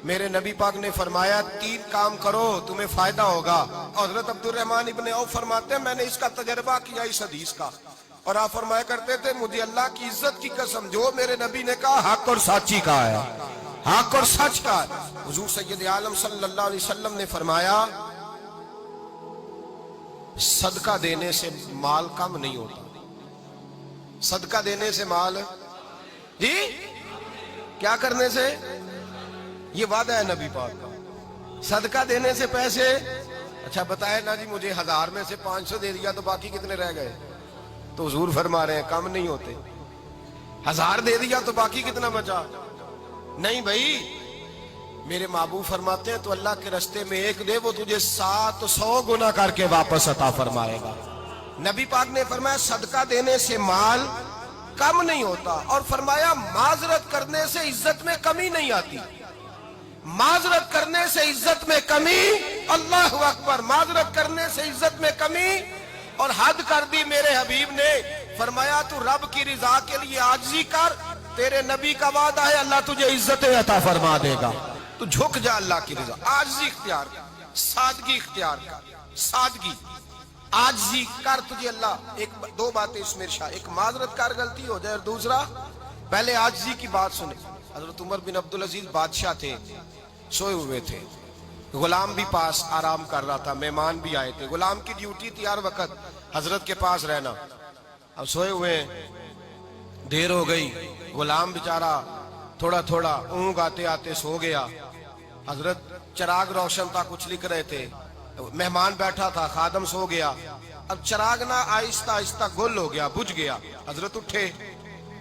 میرے نبی پاک نے فرمایا 3 کام کرو تمہیں فائدہ ہوگا. حضرت عبدالرحمن ابن عوف فرماتے ہیں میں نے اس کا تجربہ کیا اس حدیث کا, اور آپ فرمایا کرتے تھے مجھے اللہ کی عزت کی قسم جو میرے نبی نے کہا حق اور سچی کہا ہے, حق اور سچ کا. حضور سید عالم صلی اللہ علیہ وسلم نے فرمایا صدقہ دینے سے مال کم نہیں ہوتا. صدقہ دینے سے مال جی کیا کرنے سے, یہ وعدہ ہے نبی پاک کا. صدقہ دینے سے پیسے, اچھا بتائے نا جی مجھے 1000 میں سے 500 دے دیا تو باقی کتنے رہ گئے, تو حضور فرما رہے ہیں کم نہیں ہوتے. 1000 دے دیا تو باقی کتنا بچا, نہیں بھائی. میرے محبوب فرماتے ہیں تو اللہ کے رستے میں 1 دے وہ تجھے 700 گنا کر کے واپس عطا فرمائے گا. نبی پاک نے فرمایا صدقہ دینے سے مال کم نہیں ہوتا, اور فرمایا معذرت کرنے سے عزت میں کمی نہیں آتی. معذرت کرنے سے عزت میں کمی, اللہ اکبر, معذرت کرنے سے عزت میں کمی. اور حد کر دی میرے حبیب نے, فرمایا تو رب کی رضا کے لیے عاجزی کر, تیرے نبی کا وعدہ ہے اللہ تجھے عزت عطا فرما دے گا. تو جھک جا اللہ کی رضا, عاجزی اختیار کر, سادگی اختیار کر, سادگی عاجزی کر, تجھے اللہ 2 باتیں اس میں ارشاد, ایک معذرت کر غلطی ہو جائے, اور دوسرا پہلے عاجزی کی بات سنے. حضرت عمر بن عبدالعزیز بادشاہ تھے, سوئے ہوئے تھے, غلام بھی پاس آرام کر رہا تھا, مہمان بھی آئے تھے. غلام کی ڈیوٹی تھی ہر وقت حضرت کے پاس رہنا. اب سوئے ہوئے دیر ہو گئی, غلام بیچارہ تھوڑا تھوڑا اونگ آتے آتے سو گیا. حضرت چراغ روشن تھا, کچھ لکھ رہے تھے, مہمان بیٹھا تھا, خادم سو گیا. اب چراغ نہ آہستہ آہستہ گل ہو گیا, بجھ گیا. حضرت اٹھے,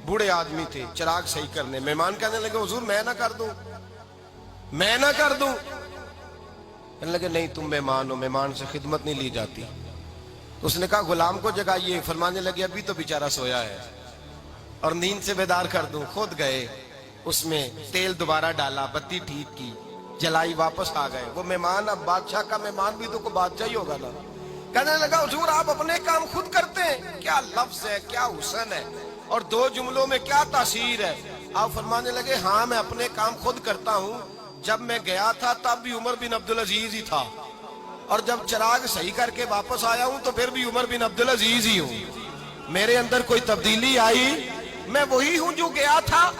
بوڑھے آدمی تھے, چراغ صحیح کرنے. مہمان کہنے لگے حضور میں نہ کر دوں, میں نہ کر دوں. کہنے لگے نہیں تم مہمان ہو, مہمان سے خدمت نہیں لی جاتی. اس نے کہا غلام کو جگائیے. فرمانے لگے ابھی تو بیچارہ سویا ہے اور نیند سے بیدار کر دوں. خود گئے, اس میں تیل دوبارہ ڈالا, بتی ٹھیک کی, جلائی, واپس آ گئے. وہ مہمان, اب بادشاہ کا مہمان بھی تو کوئی بادشاہ ہی ہوگا نا. کہنے لگا حضور آپ اپنے کام خود کرتے ہیں, کیا لفظ ہے, کیا حسن ہے, اور 2 جملوں میں کیا تاثیر ہے. آپ فرمانے لگے ہاں میں اپنے کام خود کرتا ہوں. جب میں گیا تھا تب بھی عمر بن عبدالعزیز ہی تھا, اور جب چراغ صحیح کر کے واپس آیا ہوں تو پھر بھی عمر بن عبدالعزیز ہی ہوں. میرے اندر کوئی تبدیلی آئی, میں وہی ہوں جو گیا تھا.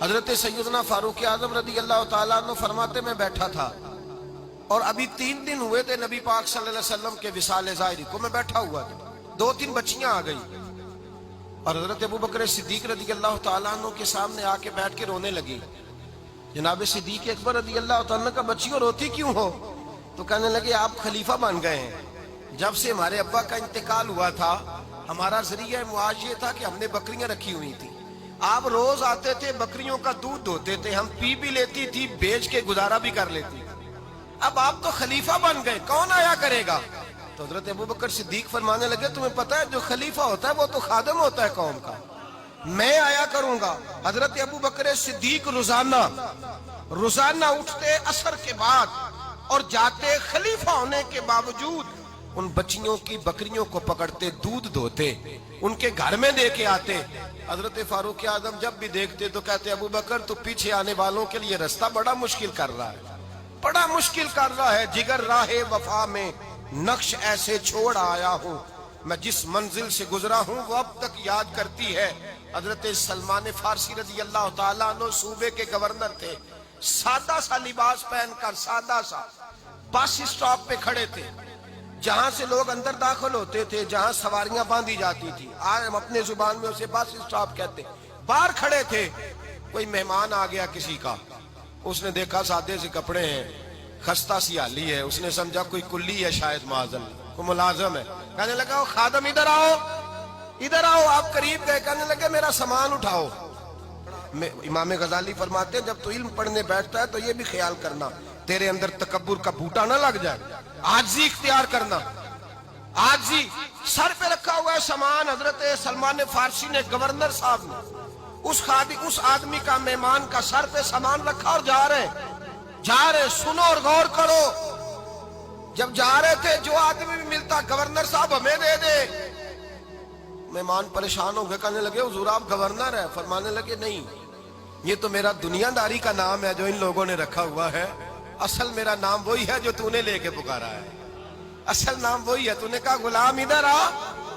حضرت سیدنا فاروق اعظم رضی اللہ تعالیٰ عنہ فرماتے میں بیٹھا تھا, اور ابھی 3 دن ہوئے تھے نبی پاک صلی اللہ علیہ وسلم کے وصال ظاہری کو. میں بیٹھا ہوا تھا, 2-3 بچیاں آ گئی, اور حضرت ابو بکر صدیق رضی اللہ تعالیٰ عنہ کے سامنے آ کے بیٹھ کے رونے لگی. جناب صدیق اکبر رضی اللہ تعالیٰ عنہ کا بچیوں روتی کیوں ہو؟ تو کہنے لگے آپ خلیفہ بن گئے ہیں. جب سے ہمارے ابا کا انتقال ہوا تھا ہمارا ذریعہ معاش یہ تھا کہ ہم نے بکریاں رکھی ہوئی تھی. آپ روز آتے تھے, بکریوں کا دودھ دھوتے تھے, ہم پی بھی لیتی تھی, بیچ کے گزارا بھی کر لیتی. اب آپ تو خلیفہ بن گئے, کون آیا کرے گا؟ تو حضرت ابو بکر صدیق فرمانے لگے تمہیں پتہ ہے جو خلیفہ ہوتا ہے وہ تو خادم ہوتا ہے قوم کا, میں آیا کروں گا. حضرت ابو بکر صدیق روزانہ اٹھتے عصر کے بعد اور جاتے, خلیفہ ہونے کے باوجود ان بچیوں کی بکریوں کو پکڑتے, دودھ دھوتے, ان کے گھر میں دے کے آتے. حضرت فاروق اعظم جب بھی دیکھتے تو کہتے ابو بکر تو پیچھے آنے والوں کے لیے رستہ بڑا مشکل کر رہا ہے, بڑا مشکل کر رہا ہے. جگر راہ وفا میں نقش ایسے چھوڑ آیا ہوں, میں جس منزل سے گزرا ہوں وہ اب تک یاد کرتی ہے. حضرت سلمان فارسی رضی اللہ تعالیٰ عنہ صوبے کے گورنر تھے, سادہ سا لباس پہن کر, سادہ سا, بس اسٹاپ پہ کھڑے تھے, جہاں سے لوگ اندر داخل ہوتے تھے, جہاں سواریاں باندھی جاتی تھی, آج ہم اپنے زبان میں اسے بس اسٹاپ کہتے. باہر کھڑے تھے, کوئی مہمان آ گیا کسی کا, اس نے دیکھا سادے سے کپڑے ہیں, خستہ سی حالی ہے, اس نے سمجھا کوئی کلی ہے شاید, معاذ اللہ کوئی ملازم ہے. کہنے لگا خادم ادھر آؤ, ادھر آؤ. آپ قریب گئے, کہنے لگے میرا سامان اٹھاؤ. امام غزالی فرماتے ہیں جب تو علم پڑھنے بیٹھتا ہے تو یہ بھی خیال کرنا تیرے اندر تکبر کا بوٹا نہ لگ جائے, عاجزی اختیار کرنا. عاجزی, سر پہ رکھا ہوا ہے سامان. حضرت سلمان فارسی نے, گورنر صاحب نے, اس آدمی کا, مہمان کا سر پہ سامان رکھا اور جا رہے. سنو اور غور کرو. جب جا رہے تھے جو آدمی بھی ملتا گورنر صاحب ہمیں دے دے. مہمان پریشان ہو گئے, کہنے لگے حضور آپ گورنر ہیں؟ فرمانے لگے نہیں, یہ تو میرا دنیا داری کا نام ہے جو ان لوگوں نے رکھا ہوا ہے، اصل میرا نام وہی ہے جو تو نے لے کے پکارا ہے، اصل نام وہی ہے۔ تو نے کہا غلام ادھر آ،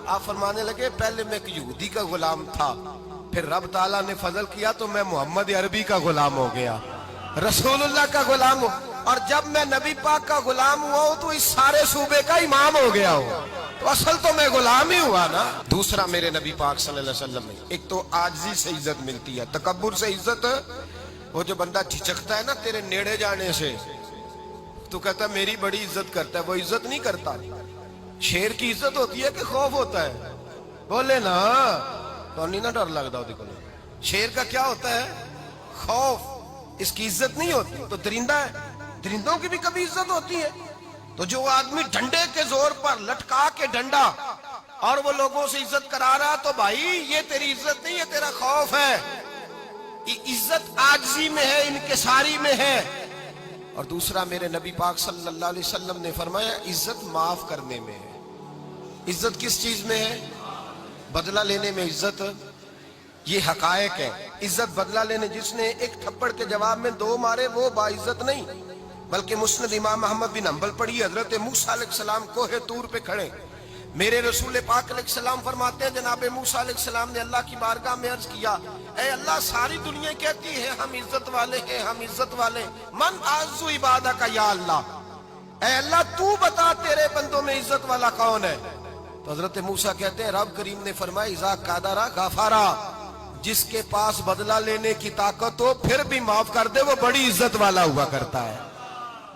آپ فرمانے لگے پہلے میں ایک یہودی کا غلام تھا، پھر رب تعالیٰ نے فضل کیا تو میں محمد عربی کا غلام ہو گیا، رسول اللہ کا غلام ہو، اور جب میں نبی پاک کا غلام ہوا ہوں تو اس سارے صوبے کا امام ہو گیا ہوں، تو اصل تو میں غلام ہی ہوا نا۔ دوسرا میرے نبی پاک صلی اللہ علیہ وسلم میں ایک تو عاجزی سے عزت ملتی ہے، تکبر سے عزت، وہ جو بندہ جھجکتا ہے نا تیرے نیڑے جانے سے، تو کہتا ہے میری بڑی عزت کرتا ہے، وہ عزت نہیں کرتا۔ شیر کی عزت ہوتی ہے کہ خوف ہوتا ہے؟ بولے نا، تو نہیں نہ ڈر لگتا ہوتی کو۔ شیر کا کیا ہوتا ہے؟ خوف، اس کی عزت نہیں ہوتی۔ تو درندہ ہے، درندوں کی بھی کبھی عزت ہوتی ہے؟ تو جو آدمی ڈنڈے کے زور پر لٹکا کے ڈنڈا اور وہ لوگوں سے عزت کرا رہا، تو بھائی یہ تیری عزت نہیں، یہ تیرا خوف ہے۔ عزت عاجزی میں ہے، انکساری میں ہے۔ اور دوسرا میرے نبی پاک صلی اللہ علیہ وسلم نے فرمایا عزت معاف کرنے میں ہے۔ عزت کس چیز میں ہے؟ بدلہ لینے میں عزت۔ یہ حقائق ہے، عزت بدلہ لینے، جس نے ایک تھپڑ کے جواب میں 2 مارے وہ باعزت نہیں، بلکہ مسند امام احمد بن حنبل پڑھی، حضرت موسیٰ علیہ السلام کوہ طور پہ کھڑے، میرے رسول پاک علیہ السلام فرماتے ہیں جناب موسیٰ علیہ السلام نے اللہ کی بارگاہ میں عرض کیا، اے اللہ ساری دنیا کہتی ہے ہم عزت والے ہیں، ہم عزت والے، من اعز عبادک یا اللہ، اے اللہ تو بتا تیرے بندوں میں عزت والا کون ہے؟ تو حضرت موسیٰ کہتے ہیں رب کریم نے فرمایا اذا قادرا غفارا، جس کے پاس بدلہ لینے کی طاقت ہو پھر بھی معاف کر دے وہ بڑی عزت والا ہوا کرتا ہے۔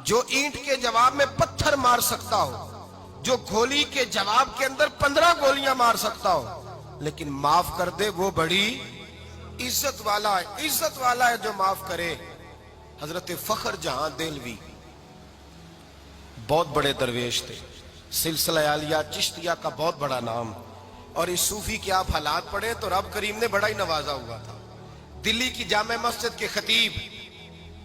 جو اینٹ کے جواب میں پتھر مار سکتا ہو، جو گولی کے جواب کے اندر 15 گولیاں مار سکتا ہو لیکن معاف کر دے وہ بڑی عزت والا ہے۔ عزت والا ہے جو معاف کرے۔ حضرت فخر جہاں دہلوی بہت بڑے درویش تھے، سلسلہ عالیہ چشتیہ کا بہت بڑا نام، اور اس صوفی کے آپ حالات پڑھیں تو رب کریم نے بڑا ہی نوازا ہوا تھا۔ دلی کی جامع مسجد کے خطیب،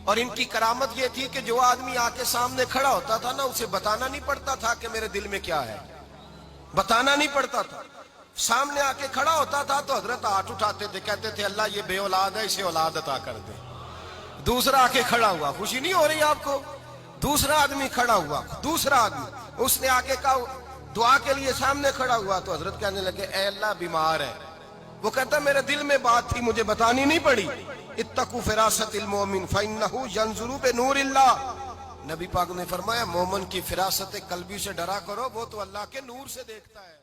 اور ان کی کرامت یہ تھی کہ جو آدمی آ کے سامنے کھڑا ہوتا تھا نا اسے بتانا نہیں پڑتا تھا کہ میرے دل میں کیا ہے، بتانا نہیں پڑتا تھا۔ سامنے آ کے کھڑا ہوتا تھا تو حضرت ہاتھ اٹھاتے تھے، کہتے تھے اللہ یہ بے اولاد ہے اسے اولاد عطا کر دے۔ دوسرا آ کے کھڑا ہوا، خوشی نہیں ہو رہی آپ کو؟ دوسرا آدمی کھڑا ہوا، دوسرا آدمی، اس نے آ کے کہا دعا کے لیے سامنے کھڑا ہوا تو حضرت کہنے لگے اے اللہ بیمار ہے، وہ کہتا میرے دل میں بات تھی مجھے بتانی نہیں پڑی، اتقوا فراست المومن فإنہ ینظر بنور اللہ، نبی پاک نے فرمایا مومن کی فراست قلبی سے ڈرا کرو، وہ تو اللہ کے نور سے دیکھتا ہے۔